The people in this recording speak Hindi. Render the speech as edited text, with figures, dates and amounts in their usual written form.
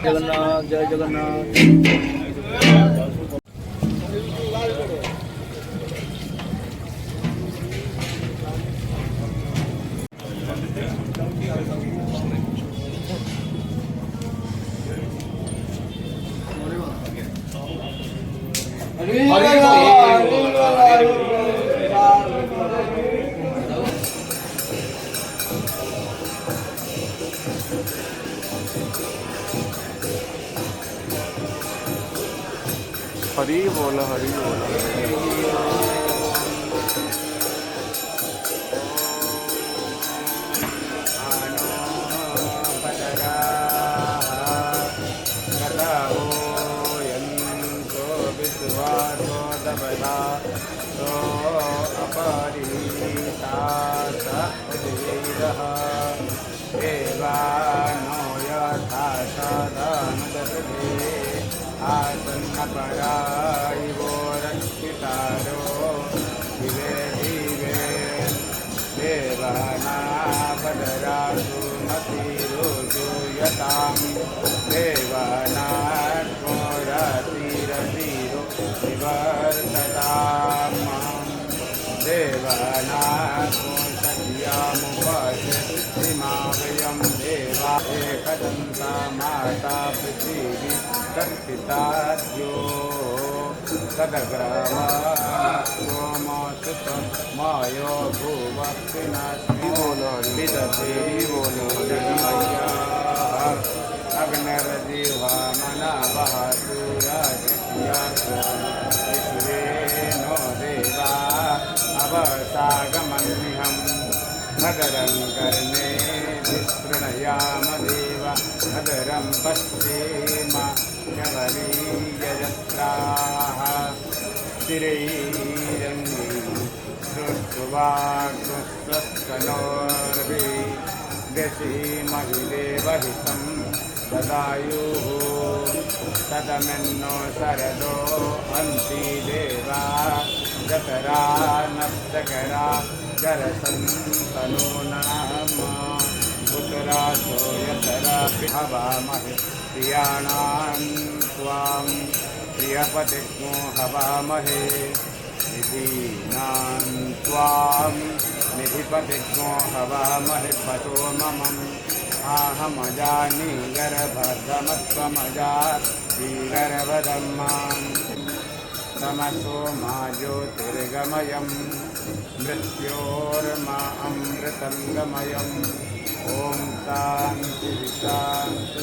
जगन्नाथ जय जगन्नाथ। हरी बोल हरी बोल। आसन्नपरायिवो रक्षितारो दिवे दिवे देवानापदरासु मतिरुजूयतां देवानात्मो रतिरतिरो विवर्तताम् देवानात्मो सख्यामुपशक्तिमावयं देवा एकदन्ता माता पृथिवी तत्पिताद्यो तदग्रमा सोमसुतं मायो भुवस्तिनास्मि विदधे अग्निर्जिह्वा मनावः विश्वेनो देवा अवसागमन्निहं नगरं कर्णे विस्तृणयाम देव नगरं पश्येम यवनीयजत्राः स्थिरैरङ्गी श्रुत्वाग्स्वस्तनोर्भि व्यसीमहि देवहितं ददायुः तदमिन्नो शरदो अन्ति देवा जतरा नप्तकरा जरसन्तनो नाम पुत्रासो यतरा हवामहे प्रियाणां त्वां प्रियपतिग्नो हवामहे निधीनां त्वां निधिपतिग्नो हवामहे पतो ममम् आहमजानि गर्भधमत्वमजाति गर्भधम्माम् तमसो मा ज्योतिर्गमयं मृत्योर्मा अमृतं गमयम् ॐ शान्तिः शान्तिः।